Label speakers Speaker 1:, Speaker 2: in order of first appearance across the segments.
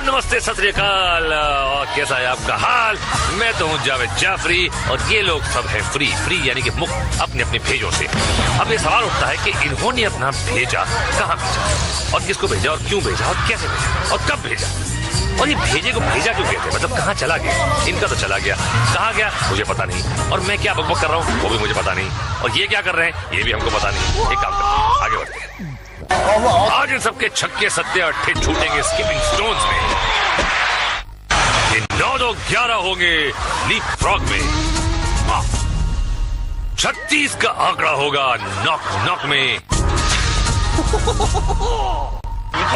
Speaker 1: नमस्ते, सत श्री अकाल। और कैसा है आपका हाल? मैं तो हूँ जावेद जाफरी और ये लोग सब हैं फ्री यानी कि मुक्त अपने अपने भेजों से। अब ये सवाल उठता है कि इन्होंने अपना भेजा कहाँ भेजा और किसको भेजा और क्यों भेजा और कैसे भेजा और कब भेजा और ये भेजे को भेजा क्यों कहते हैं, मतलब कहाँ चला गया। इनका तो चला गया, कहाँ गया मुझे पता नहीं, और मैं क्या बकबक कर रहा हूँ वो भी मुझे पता नहीं, और ये क्या कर रहे हैं ये भी हमको पता नहीं। एक काम करते हैं, आगे बढ़ते हैं। आज इन सबके छक्के सत्ते अट्ठे छूटेंगे स्किपिंग स्टोन्स में। ये 9-2-11 होंगे लीप फ्रॉग में। 36 का आंकड़ा होगा नॉक नॉक में।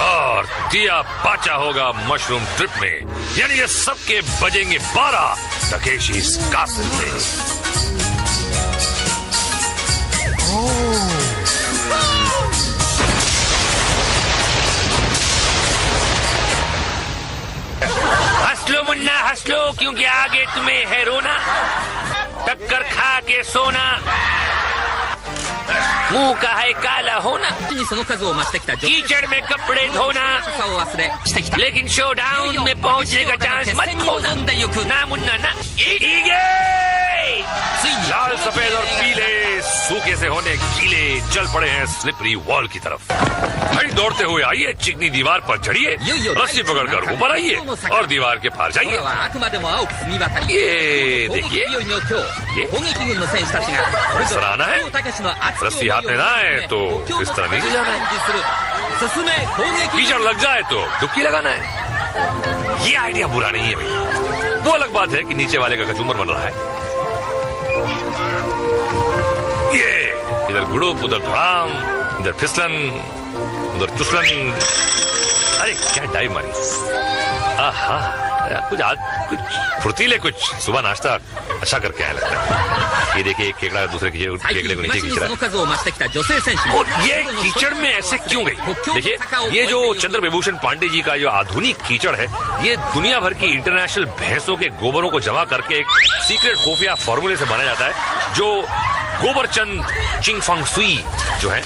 Speaker 1: और दिया पाचा होगा मशरूम ट्रिप में। यानी ये सबके बजेंगे 12 तकेशी कासल में। हंस लो मुन्ना हंस लो, क्योंकि आगे तुम्हें है रोना। टक्कर खा के सोना, मुंह का है काला होना, कीचड़ में कपड़े धोना, लेकिन शो डाउन में पहुंचने का चांस मत खोना। ना मुन्ना ना। लाल सफेद और पीले सूखे से होने गीले चल पड़े हैं स्लिपरी वॉल की तरफ। भाई दौड़ते हुए आइए, चिकनी दीवार पर चढ़िए, रस्सी पकड़कर ऊपर आइए और दीवार के पार जाइए। ये देखिए, इस तरह आना है, रस्सी हाथ में ना आए तो इस तरह नीचे जाना है, कीचड़ लग जाए तो डुबकी लगाना है। ये आइडिया बुरा नहीं है भाई। वो अलग बात है कि नीचे वाले का कचूमर बन रहा है। ये इधर गुड़ुप, उधर धड़ाम, इधर फिसलन, उधर चुसलन। अरे क्या डाइव मारी। आहा, कुछ आज कुछ फुर्तीले, कुछ सुबह नाश्ता अच्छा करके आया लगता है। ये देखिए, एक केकड़ा दूसरे केकड़े को नीचे खींच रहा है। और ये कीचड़ में ऐसे क्यों गई? देखिए, ये जो चंद्र विभूषण पांडे जी का जो आधुनिक कीचड़ है, ये दुनिया भर की इंटरनेशनल भैंसों के गोबरों को जमा करके एक सीक्रेट खुफिया फॉर्मूले से बनाया जाता है, जो गोबरचंद चिंग फंग सुई जो है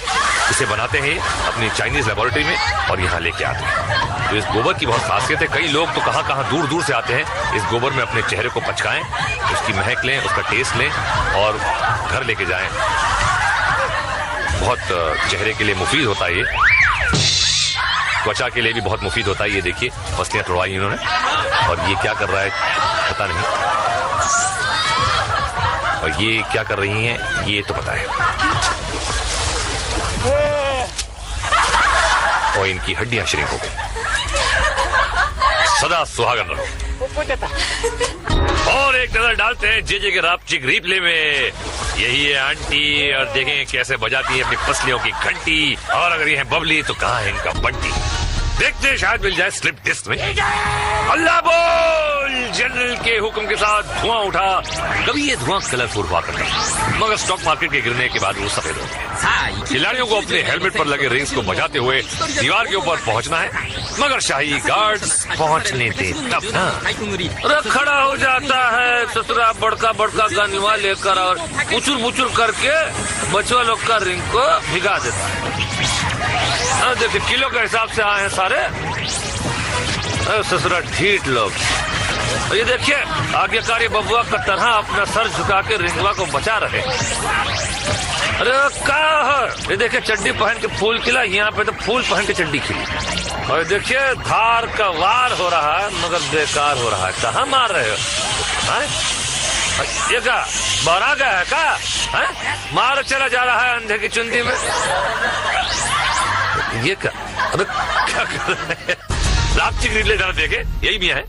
Speaker 1: इसे बनाते हैं अपनी चाइनीज लेबोरेटरी में और यहाँ लेके आते हैं। तो इस गोबर की बहुत खासियत है। कई लोग तो कहाँ दूर दूर से आते हैं इस गोबर में अपने चेहरे को पचकाएं, उसकी महक लें, उसका टेस्ट लें और घर लेके जाएं। बहुत चेहरे के लिए मुफीद होता है, ये त्वचा के लिए भी बहुत मुफीद होता है। ये देखिए, पसलियां तोड़वाई इन्होंने, और ये क्या कर रहा है पता नहीं, और ये क्या कर रही हैं ये तो पता है। और इनकी हड्डियां श्रिंक हो गई। सदा सुहागन रहो। और एक नजर डालते हैं जेजे के रापचिक रिप्ले में। यही है आंटी, और देखें कैसे बजाती है अपनी पसलियों की घंटी। और अगर ये है बबली तो कहाँ है इनका बंटी। देखते हैं, शायद मिल जाए स्लिप डिस्क में। अल्लाह बोल। जनरल के हुक्म के साथ धुआं उठा। कभी ये धुआं कलरफुल हुआ करता, मगर स्टॉक मार्केट के गिरने के बाद वो सफेद हो गया। खिलाड़ियों को अपने हेलमेट पर लगे रिंग्स को बजाते हुए दीवार के ऊपर पहुंचना है, मगर शाही गार्ड्स पहुंचने दे तब ना। खड़ा हो जाता है ससुरा बड़का बड़का गनवा लेकर और पुचुर पुचुर करके बचवा लोग का रिंग को भिगा देता है। देखिए, किलो के हिसाब से आए हैं सारे ससुरा ढीठ लोग। ये देखिए, आज्ञाकारी बबुआ का तरह अपना सर झुका के रिंगवा को बचा रहे। अरे क्या, ये देखिए चड्डी पहन के फूल खिला, यहाँ पे तो फूल पहन के चड्डी खिली। और देखिए, धार का वार हो रहा है मगर बेकार हो रहा है। कहाँ मार रहे हो? ये क्या बौरा गया है क्या? मार चला जा रहा है अंधे की चुंदी में। ये क्या, अरे क्या कर रहे हैं? रापचिक रिप्ले जरा देखे, यही भी है।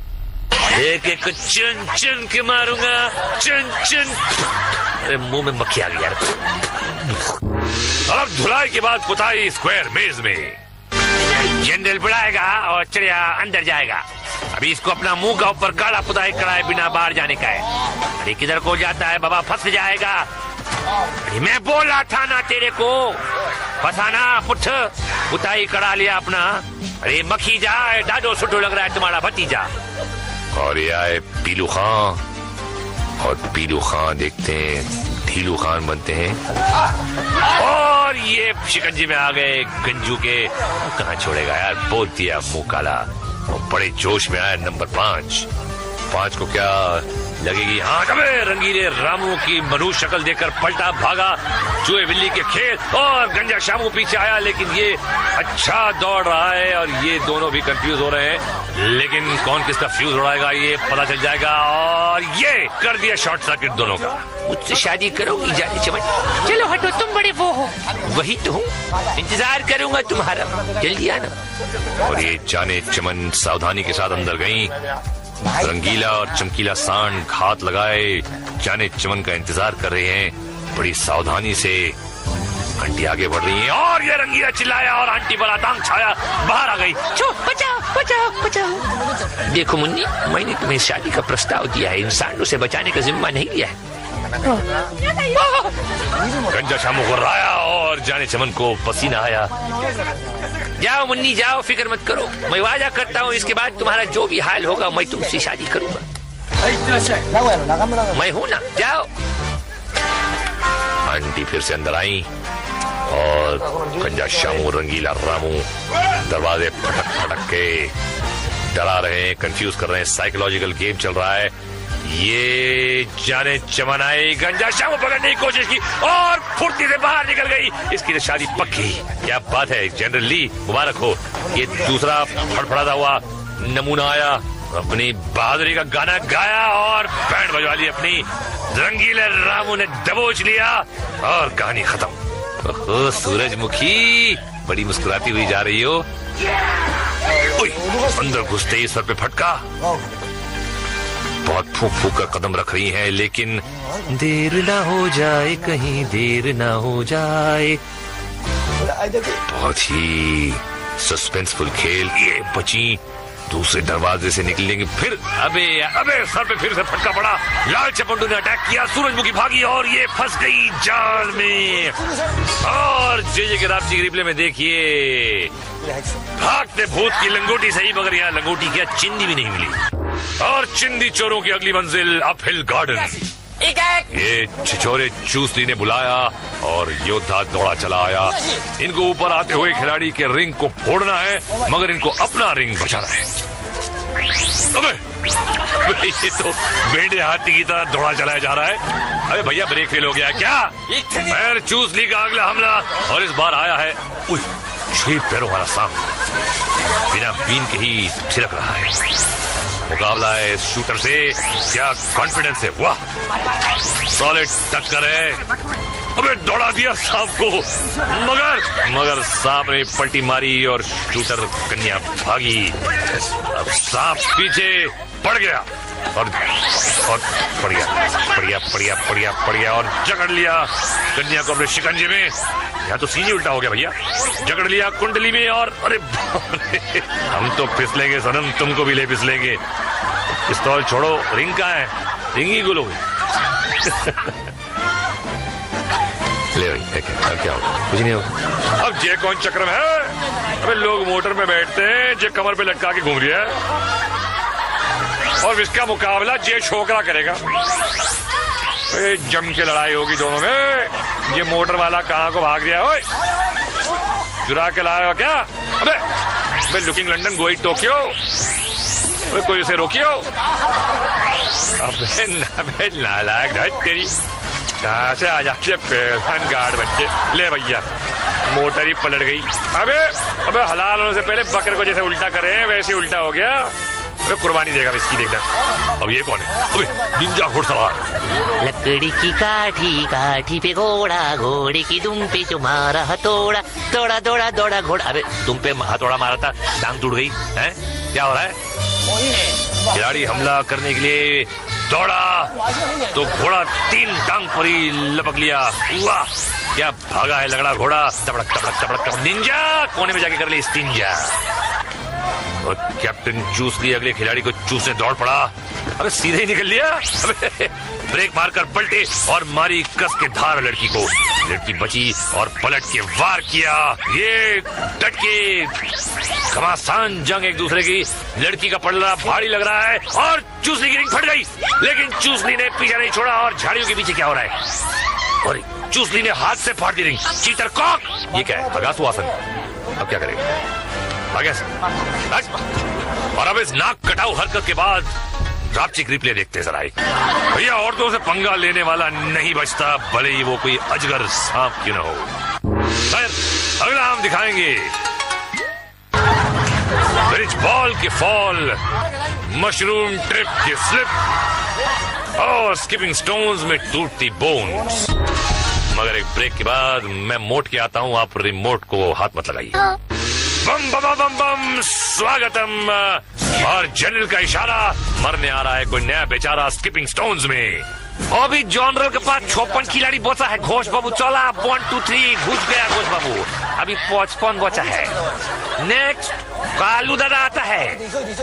Speaker 1: एक एक चुन चुन के मारूंगा, चुन चुन। अरे मुंह में मक्खी आ गई यार। अब धुलाई के बाद पुताई स्क्वायर मेज में। जनरल बुलाएगा और चिड़िया अंदर जाएगा। अभी इसको अपना मुंह का ऊपर काला पुताई कराए बिना बाहर जाने का है। अरे किधर को जाता है बाबा, फंस जाएगा। अरे मैं बोला था ना तेरे को, फंसाना पुठ। पुताई करा लिया अपना। अरे मक्खी जाए, डाडो सुटो लग रहा है तुम्हारा भतीजा। और ये आए पीलू खान, और पीलू खान देखते हैं ढीलू खान बनते हैं। और ये शिकंजी में आ गए गंजू के। कहाँ छोड़ेगा यार, बोल दिया मुंह काला। और बड़े जोश में आया नंबर 5 को क्या लगेगी हाँ अबे रंगीले रामू की मनुष्य शक्ल देखकर पलटा भागा चूहे बिल्ली के खेल और गंजा शामू पीछे आया, लेकिन ये अच्छा दौड़ रहा है और ये दोनों भी कंफ्यूज हो रहे हैं, लेकिन कौन किसका फ्यूज उड़ाएगा ये पता चल जाएगा। और ये कर दिया शॉर्ट सर्किट दोनों का।
Speaker 2: मुझसे शादी करोगी जाने चमन? चलो हटो, तुम बड़े वो हो। वही तो हूँ, इंतजार करूंगा तुम्हारा, जल्दी आना।
Speaker 1: और ये जाने चमन सावधानी के साथ अंदर गई। रंगीला और चमकीला सांड घात लगाए जाने चमन का इंतजार कर रहे हैं बड़ी सावधानी से। आंटी आगे बढ़ रही है और ये रंगीला चिल्लाया और आंटी पर आतंक छाया, बाहर आ गई।
Speaker 2: बचाओ बचाओ बचाओ। देखो मुन्नी, मैंने तुम्हें शादी का प्रस्ताव दिया है, इंसानों से बचाने का जिम्मा नहीं लिया है।
Speaker 1: गंजा शामू को राया और जाने चमन को पसीना आया।
Speaker 2: जाओ मुन्नी जाओ, फिक्र मत करो, मैं वादा करता हूँ इसके बाद तुम्हारा जो भी हाल होगा मैं तुमसे शादी करूंगा। मैं हूँ ना, जाओ।
Speaker 1: आंटी फिर से अंदर आई और गंजा शामू रंगीला रामू दरवाजे फटक फटक के डरा रहे हैं, कंफ्यूज कर रहे हैं, साइकोलॉजिकल गेम चल रहा है। ये जाने चमन आई, गंजा शामू पकड़ने की कोशिश की और फुर्ती से बाहर निकल गई। इसकी तो शादी पक्की। क्या बात है, जनरली मुबारक हो। ये दूसरा फड़फड़ाता हुआ नमूना आया, अपनी बहादुरी का गाना गाया और बैंड बजवा ली अपनी। रंगीले रामू ने दबोच लिया और कहानी खत्म। ओहो सूरजमुखी, बड़ी मुस्कुराती हुई जा रही हो। अंदर घुसते ही सर पे फटका। बहुत फूक फूक कर कदम रख रही हैं, लेकिन देर ना हो जाए, कहीं देर ना हो जाए। बहुत ही सस्पेंसफुल खेल। ये बची दूसरे दरवाजे से निकलेंगे फिर। अबे सर पे फिर से फटका पड़ा। लाल चपंडू ने अटैक किया, सूरजमुखी भागी और ये फंस गई जाल में। और जे के रात की रिप्ले में देखिए, भागते भूत की लंगोटी सही, मगर यहाँ लंगोटी क्या चिंदी भी नहीं मिली। और चिंदी चोरों की अगली मंजिल अपहिल गार्डन। ये छिछोरे चूसली ने बुलाया और योद्धा दौड़ा चला आया। इनको ऊपर आते हुए खिलाड़ी के रिंग को फोड़ना है, मगर इनको अपना रिंग बचाना है। अबे ये तो बेड़े हाथी की तरह दौड़ा चलाया जा रहा है। अबे भैया ब्रेक फेल हो गया क्या? पैर चूसली का अगला हमला और इस बार आया है 6 पैरों वाला सांप, बिना बीन के ही छिड़क रहा है। मुकाबला है शूटर से, क्या कॉन्फिडेंस है, वाह सॉलिड टक्कर है। अबे दौड़ा दिया सांप को, मगर सांप ने पलटी मारी और शूटर कन्या भागी। अब सांप पीछे पड़ गया और पड़ गया और जकड़ लिया कन्या को अपने शिकंजे में। यहाँ तो सीने उल्टा हो गया भैया, जकड़ लिया कुंडली में और अरे हम तो फिसलेंगे सनम, तुमको भी ले फिसलेंगे। पिस्तौल छोड़ो, रिंग कहाँ है? रिंग ही गुलो। ले भाई क्या होगा? कुछ नहीं होगा। अब जे कौन चक्रम है? अबे लोग मोटर में बैठते हैं, जे कमर पे लटका के घूम रही है और इसका मुकाबला जे छोकरा करेगा। जम के लड़ाई होगी दोनों में। ये मोटर वाला कहाँ को भाग गया? ओए चुरा के लाया क्या? अबे लुकिंग लंदन गोइंग टोक्यो, कोई उसे रोकियो। अबे नालायक तेरी, कहाँ से आ जाते पेशन गार्ड बच्चे। ले भैया मोटर ही पलट गई। अबे हलाल होने से पहले बकरे को जैसे उल्टा करे वैसे उल्टा हो गया। अबे कुर्बानी देगा इसकी, देखना। अब ये कौन है? अबे निंजा घुड़सवार।
Speaker 2: लकड़ी की काठी पे घोड़ा, घोड़े की दुम पे तुम्हारा हथौड़ा, दौड़ा दौड़ा दौड़ा घोड़ा। अबे तुम पे हथौड़ा मारा था, टांग टूट गई है, क्या हो रहा है? खिलाड़ी हमला करने के लिए दौड़ा तो घोड़ा 3 टांग पर ही लपक लिया। वाह क्या भागा है लगड़ा घोड़ा। तबड़क तबड़क तबड़क तबड़क, निंजा कोने में जाके कर ले स्टिंजा। और कैप्टन चूसली अगले खिलाड़ी को चूसने दौड़ पड़ा। अबे सीधे ही निकल लिया। अबे ब्रेक मारकर पलटे और मारी कस के धार लड़की को। लड़की बची और पलट के वार किया। ये डट के घमासान जंग एक दूसरे की। लड़की का पलड़ा भारी लग रहा है और चूसली की रिंग फट गई, लेकिन चूसली ने पीछा नहीं छोड़ा। और झाड़ियों के पीछे क्या हो रहा है? और चूसली ने हाथ से फाड़ दी रिंग। चीटर कॉक, ये क्या है? अगासु आसन। अब क्या करेगा?
Speaker 1: और अब इस नाक कटाऊ हरकत के बाद रापचिक रिप्ले देखते जरा एक। भैया औरतों से पंगा लेने वाला नहीं बचता, भले ही वो कोई अजगर सांप क्यों न हो। खैर, अगला हम दिखाएंगे ब्रिज बॉल के फॉल, मशरूम ट्रिप के स्लिप और स्किपिंग स्टोन्स में टूटती बोन्स। मगर एक ब्रेक के बाद मैं मोट के आता हूँ, आप रिमोट को हाथ मत लगाइए। बम बम बम बम, स्वागतम। और जनरल का इशारा, मरने आ रहा है कोई नया बेचारा स्किपिंग स्टोन्स में। अभी जनरल के पास 56 खिलाड़ी बचा है। घोष बाबू चला, 1 2 3 घुस गया घोष बाबू। अभी 55 बचा है। नेक्स्ट कालू दादा आता है,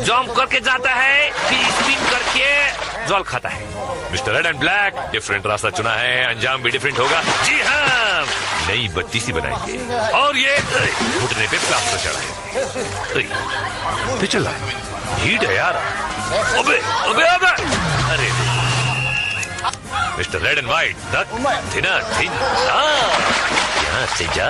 Speaker 1: जंप करके जाता है, फिर स्पिन करके जल खाता है। Mister red and black different रास्ता चुना है, अंजाम भी डिफरेंट होगा। जी हाँ, नई बत्ती सी बनाएंगे और ये घुटने पे प्लास्टर चढ़ाएंगे। चल रहा है, हीट है यार। अबे अबे अबे, अरे मिस्टर रेड एंड व्हाइट, यहाँ से जा।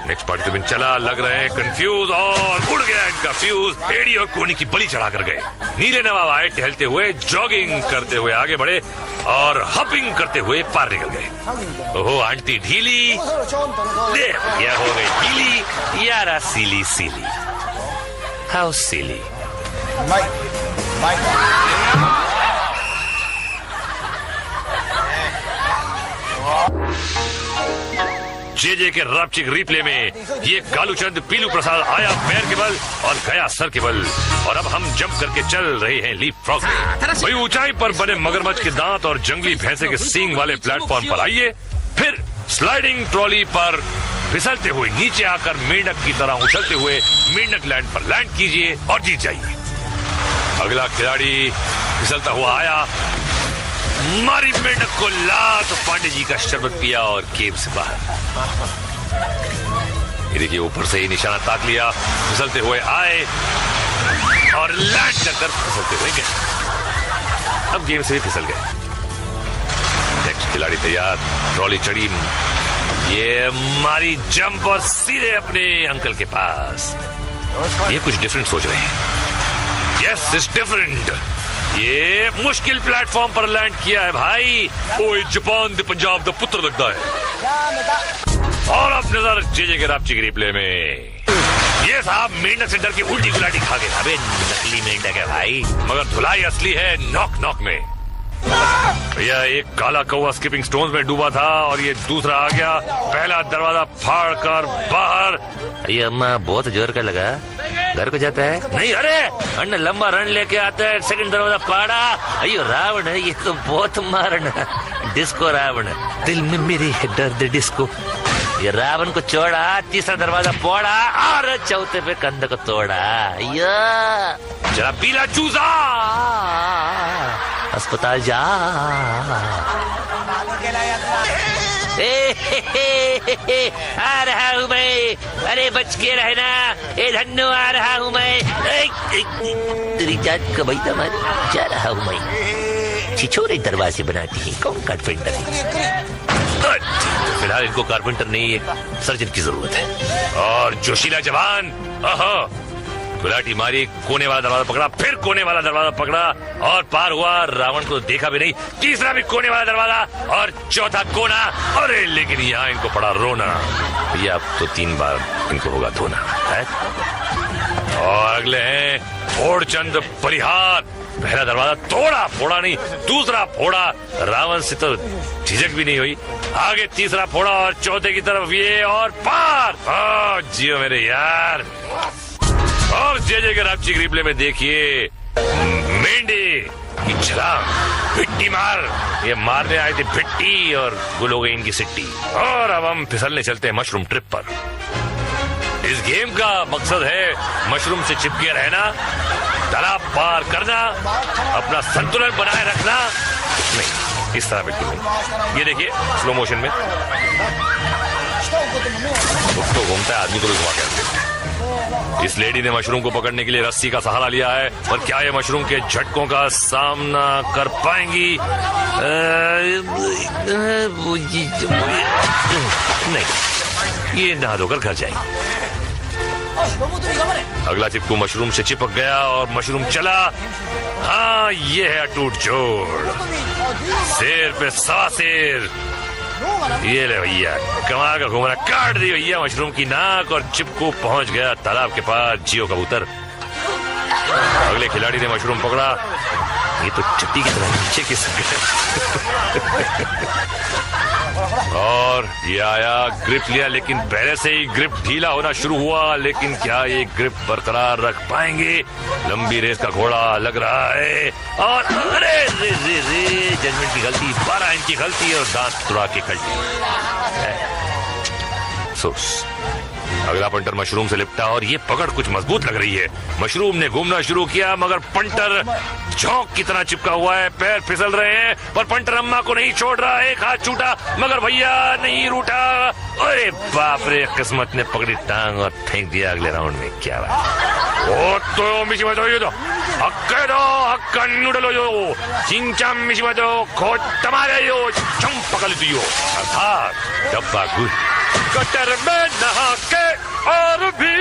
Speaker 1: नेक्स्ट पार्टिसिपेंट चला, लग रहे हैं कंफ्यूज और उड़ गया इनका फ्यूज। एड़ी और कोनी की बलि चढ़ा कर गए। नीले नवाब आए टहलते हुए, जॉगिंग करते हुए आगे बढ़े और हपिंग करते हुए पार निकल गए। ओहो आंटी ढीली, यह हो गई ढीली। यारा सीली सीली, हाउ सीली। जे के रापचिक रिप्ले में ये कालूचंद पीलू प्रसाद आया पैर के बल और गया सर के बल। और अब हम जंप करके चल रहे हैं लीप फ्रॉग में। वही ऊंचाई पर बने मगरमच्छ के दांत और जंगली भैंसे के सींग वाले प्लेटफॉर्म पर आइए, फिर स्लाइडिंग ट्रॉली पर फिसलते हुए नीचे आकर मेंढक की तरह उछलते हुए मेंढक लैंड पर लैंड कीजिए और जीत जाइए। अगला खिलाड़ी फिसलता हुआ आया, मारी मेंढक को लात, पांडे जी का शरबत पिया और केव से बाहर। ये देखिए ऊपर से ही निशाना ताक लिया, फिसलते हुए आए और लैंड कर फिसलते हुए गए। अब गेम से भी फिसल गए। नेक्स्ट खिलाड़ी तैयार, ट्रॉली चढ़ी, ये मारी जंप और सीधे अपने अंकल के पास। ये कुछ डिफरेंट सोच रहे हैं। Yes it's different. ये मुश्किल प्लेटफॉर्म पर लैंड किया है भाई। ओए जापान दे पंजाब दा पुत्र लगता है। और अब नजर जे के रापचिक रिप्ले में। ये साहब मेंढक से डर की उल्टी गुलाटी खा गए। अबे नकली मेंढक है भाई, मगर धुलाई असली है नॉक नॉक में। भैया एक काला कौवा स्किपिंग स्टोन्स में डूबा था और ये दूसरा आ गया, पहला दरवाजा फाड़ कर बाहर।
Speaker 2: ये अम्मा बहुत जोर का लगा, घर को जाता है
Speaker 1: नहीं। अरे
Speaker 2: अन्ना लंबा रन लेके आता है, सेकंड दरवाजा फाड़ा। अयो रावण है ये तो बहुत मारना। डिस्को रावण, दिल में मेरे है दर्द डिस्को। ये रावण को छोड़ा, तीसरा दरवाजा फोड़ा और चौथे पे कंध को तोड़ा।
Speaker 1: जरा पीला चूजा,
Speaker 2: अस्पताल जा। आ रहा हूँ मैं, अरे बच के रहना, ए धन्नो आ रहा हूँ मैं। तेरी जात का भाई तमार जा रहा हूँ मैं। छिछोरे दरवाजे बनाती है, कौन कारपेंटर है?
Speaker 1: फिलहाल इनको कारपेंटर नहीं, एक सर्जन की जरूरत है। और जोशीला जवान, गुलाटी मारी, कोने वाला दरवाजा पकड़ा, फिर कोने वाला दरवाजा पकड़ा और पार हुआ। रावण को देखा भी नहीं, तीसरा भी कोने वाला दरवाजा और चौथा कोना। अरे लेकिन यहाँ इनको पड़ा रोना। भैया अब तो 3 बार इनको होगा धोना है। और अगले हैं ओड़चंद परिहार। पहला दरवाजा तोड़ा, फोड़ा नहीं, दूसरा फोड़ा, रावण से तो झिझक भी नहीं हुई। आगे तीसरा फोड़ा और चौथे की तरफ ये और पार। जियो मेरे यार। और जे के रापचिक रिप्ले में देखिए मेंढे की छलांग, भिट्टी मार। ये मारने आए थे भिट्टी और गुल हो गई इनकी सिट्टी। और अब हम फिसलने चलते हैं मशरूम ट्रिप पर। इस गेम का मकसद है मशरूम से चिपके रहना, तालाब पार करना, अपना संतुलन बनाए रखना। नहीं, इस तरह बिल्कुल नहीं। ये देखिए स्लो मोशन में तो घूमता है, आदमी को भी घुमा के रखते हैं। इस लेडी ने मशरूम को पकड़ने के लिए रस्सी का सहारा लिया है, और क्या ये मशरूम के झटकों का सामना कर पाएंगी? नहीं, ये नहा धोकर घर जाएंगे। अगला चिपकू मशरूम से चिपक गया और मशरूम चला। हाँ, ये है अटूट जोड़। शेर पे 100 शेर। ये ले भैया, कमाल का घुमरा काट दी भैया मशरूम की नाक और चिपकू पहुंच गया तालाब के पास। जियो कबूतर। अगले खिलाड़ी ने मशरूम पकड़ा। ये तो चट्टी की तरह नीचे की और ये आया, ग्रिप लिया, लेकिन पहले से ही ग्रिप ढीला होना शुरू हुआ। लेकिन क्या ये ग्रिप बरकरार रख पाएंगे? लंबी रेस का घोड़ा लग रहा है और अरे रे रे रे, जजमेंट की गलती, 12 इंच की गलती और दांत तुड़ा के कल्टी। अफसोस। अगला पंटर मशरूम से लिपटा और ये पकड़ कुछ मजबूत लग रही है। मशरूम ने घूमना शुरू किया मगर पंटर झोंक की तरह चिपका हुआ है। पैर फिसल रहे हैं पर पंटर अम्मा को नहीं छोड़ रहा। एक हाथ छूटा मगर भैया नहीं रूठा। अरे बाप रे, किस्मत ने पकड़ी टांग और फेंक दिया अगले राउंड में। क्या बात। ओ तो मिशिमतो यो तो हक्के दो हक्का नूडलो यो चिंचाम मिशिमतो खोट टमारे यो चम पकड़ दियो। अर्थात डब्बा गुड। कटर में नहा के और भी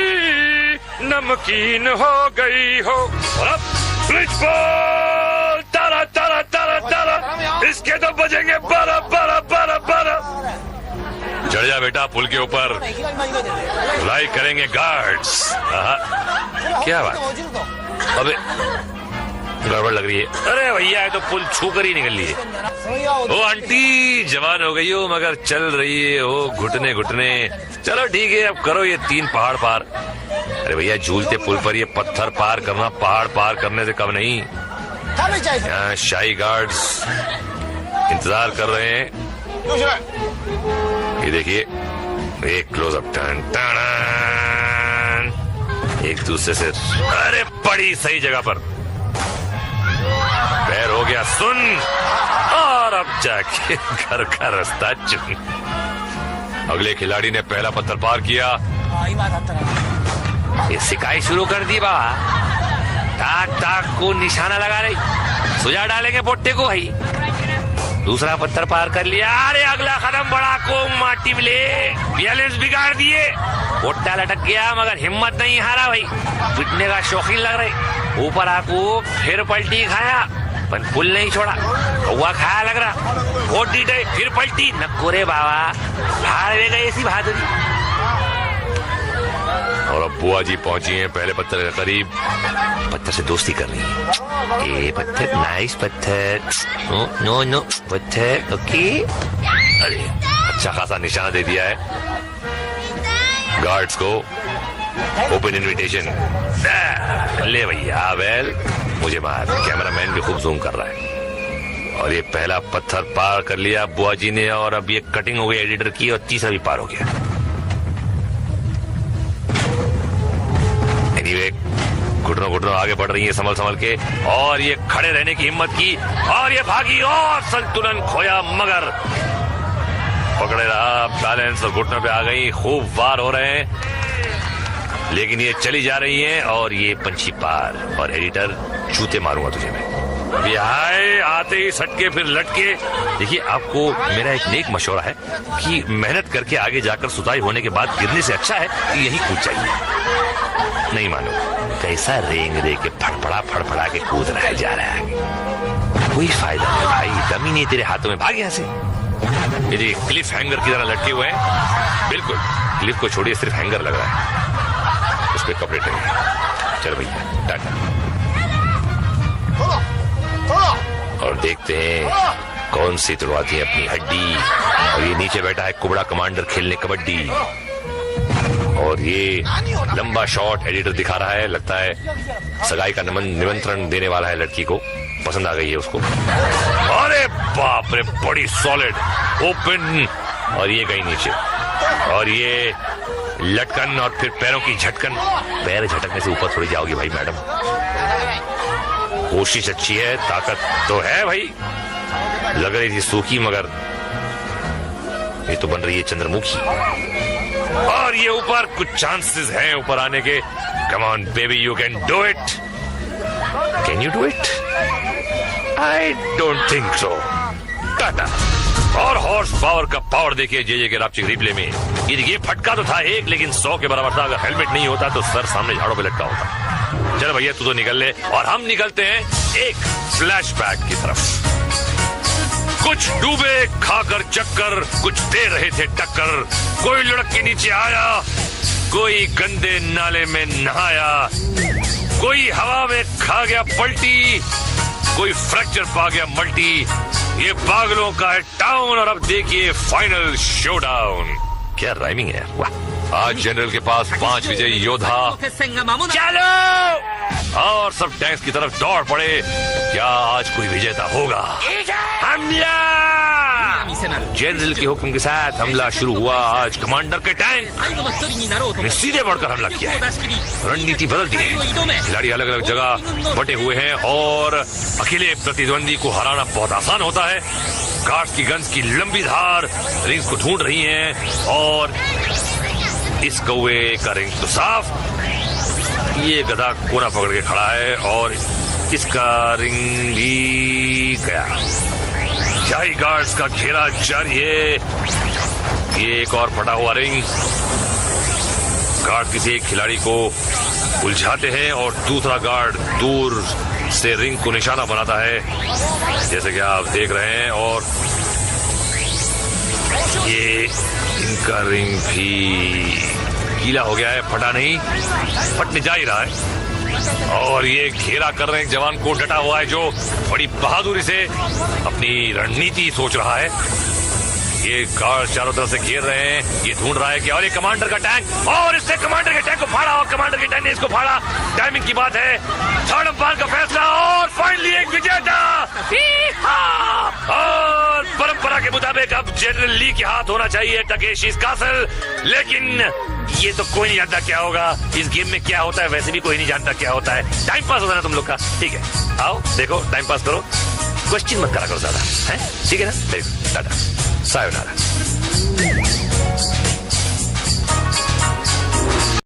Speaker 1: नमकीन हो गई हो। अब स्विच बॉल तारा तारा तारा तारा, इसके तो बजेंगे 12 12 12 12। चढ़ जा बेटा पुल के ऊपर, धुलाई करेंगे गार्ड्स। क्या बात, अबे गड़बड़ लग रही है। अरे भैया ये तो पुल छू कर ही निकल ली है। ओ आंटी जवान हो गई हो मगर चल रही है हो घुटने घुटने। चलो ठीक है, अब करो ये 3 पहाड़ पार। अरे भैया झूलते पुल पर ये पत्थर पार करना पहाड़ पार करने से कम नहीं। यहाँ शाही गार्ड्स इंतजार कर रहे हैं। ये देखिए, एक क्लोजअप टर्न टन, एक दूसरे से। अरे बड़ी सही जगह पर पैर हो गया सुन, और अब जाके घर का रास्ता चुन। अगले खिलाड़ी ने पहला पत्थर पार किया। ये सिकाई शुरू कर दी बाबा। ताक ताक को निशाना लगा रही, सुझा डालेंगे पोट्टे को भाई। दूसरा पत्थर पार कर लिया। अरे अगला कदम बड़ा को माटी मिले, बैलेंस बिगाड़ दिए। पोट्टा लटक गया मगर हिम्मत नहीं हारा भाई। पिटने का शौकीन लग रहे। ऊपर आको फिर पलटी खाया पर पुल नहीं छोड़ा। कौवा खाया लग रहा, वोट डीटे फिर पलटी। नकोरे बाबा हार वे गई ऐसी बहादुरी। और अब बुआ जी पहुंची हैं पहले पत्थर के करीब। पत्थर से दोस्ती कर रही है। ए पत्थर, नाइस पत्थर, नो नो नो पत्थर, ओके। अरे अच्छा खासा निशाना दे दिया है गार्ड्स को। Open invitation. ले भैया वेल, मुझे मार। कैमरामैन भी खूब जूम कर रहा है। और ये पहला पत्थर पार कर लिया बुआ जी ने और अब ये कटिंग हो गई एडिटर की और तीसरा भी पार हो गया। एनीवे घुटनों घुटनों आगे बढ़ रही है संभल संभल के, और ये खड़े रहने की हिम्मत की और ये भागी और संतुलन खोया मगर पकड़े रहा। बैलेंस और घुटनों पे आ गई। खूब वार हो रहे हैं लेकिन ये चली जा रही हैं और ये पंछी पार। और एडिटर जूते मारूंगा तुझे मैं। बिहाय आते ही सटके फिर लटके। देखिए आपको मेरा एक नेक मशवरा है कि मेहनत करके आगे जाकर सुताई होने के बाद गिरने से अच्छा है कि यही कूद जाइए। नहीं मानो, कैसा रेंग रे के फड़फड़ा के कूद रहा जा रहा है। कोई फायदा नहीं भाई, दम ही नहीं तेरे हाथों में। भाग यहाँ से। ये देखिए क्लिफ हैंगर की तरह लटके हुए हैं। बिल्कुल क्लिफ को छोड़िए, सिर्फ हैंगर लग रहा है, उस पर कपड़े टंगे। चल भैया टाटा। और देखते हैं कौन सी तुड़वाती है अपनी हड्डी। और ये नीचे बैठा है कुबड़ा कमांडर खेलने कबड्डी। और ये लंबा शॉट एडिटर दिखा रहा है, लगता है सगाई का निमंत्रण देने वाला है लड़की को। पसंद आ गई है उसको। अरे बाप रे, बड़ी सॉलिड ओपन। और ये गई नीचे और ये लटकन और फिर पैरों की झटकन। पैर झटकने से ऊपर थोड़ी जाओगी भाई मैडम। कोशिश अच्छी है, ताकत तो है भाई। लग रही थी सूखी मगर ये तो बन रही है चंद्रमुखी। और ये ऊपर कुछ चांसेस हैं ऊपर आने के। Come on baby, you can do it. Can you do it? I don't think so. Tata. और हॉर्स पावर का पावर देखिए जे के रापचिक रिप्ले में। ये फटका तो था एक, लेकिन 100 के बराबर था। अगर हेलमेट नहीं होता तो सर सामने झाड़ों पे लटका होता। चल भैया तू तो निकल ले, और हम निकलते हैं एक फ्लैशबैक की तरफ। कुछ डूबे खाकर चक्कर, कुछ दे रहे थे टक्कर। कोई लुढ़क के नीचे आया, कोई गंदे नाले में नहाया, कोई हवा में खा गया पलटी, कोई फ्रैक्चर पा गया मल्टी। ये पागलों का है टाउन, और अब देखिए फाइनल शोडाउन। क्या राइमिंग है, वाह। आज जनरल के पास 5 विजयी योद्धा। चलो, और सब टैंक्स की तरफ दौड़ पड़े। क्या आज कोई विजेता होगा? हमला! जनरल के हुक्म के साथ हमला शुरू हुआ। आज कमांडर के टैंक ने सीधे बढ़कर हमला किया है। रणनीति बदल दी है। खिलाड़ी अलग अलग जगह बटे हुए हैं, और अकेले प्रतिद्वंदी को हराना बहुत आसान होता है। गार्ड्स की गन्स की लंबी धार रिंग्स को ढूंढ रही हैं, और इस कौवे का रिंग तो साफ। ये गधा कोना पकड़ के खड़ा है, और इसका रिंग भी गया। शाही गार्ड्स का घेरा जारी है। ये एक और फटा हुआ रिंग। गार्ड किसी एक खिलाड़ी को उलझाते हैं, और दूसरा गार्ड दूर से रिंग को निशाना बनाता है, जैसे कि आप देख रहे हैं। और ये इनका रिंग भी गीला हो गया है, फटा नहीं, फटने जा ही रहा है। और ये घेरा कर रहे हैं जवान को डटा हुआ है, जो बड़ी बहादुरी से अपनी रणनीति सोच रहा है। ये गार्ड चारों तरफ से घेर रहे हैं। ये ढूंढ रहा है कि और ये कमांडर का टैंक, और इसने कमांडर के टैंक को फाड़ा, और कमांडर के टैंक ने इसको फाड़ा। टाइमिंग की बात है। थर्ड अंपायर का फैसला, और फाइनली एक विजेता। और परंपरा के मुताबिक अब जनरल ली के हाथ होना चाहिए टकेशी's कासल, लेकिन ये तो कोई नहीं जानता क्या होगा। इस गेम में क्या होता है वैसे भी कोई नहीं जानता क्या होता है। टाइम पास होता है ना तुम लोग का, ठीक है? आओ देखो, टाइम पास करो, क्वेश्चन मत करा करो ज्यादा, है ठीक है ना? टाटा, सायोनारा।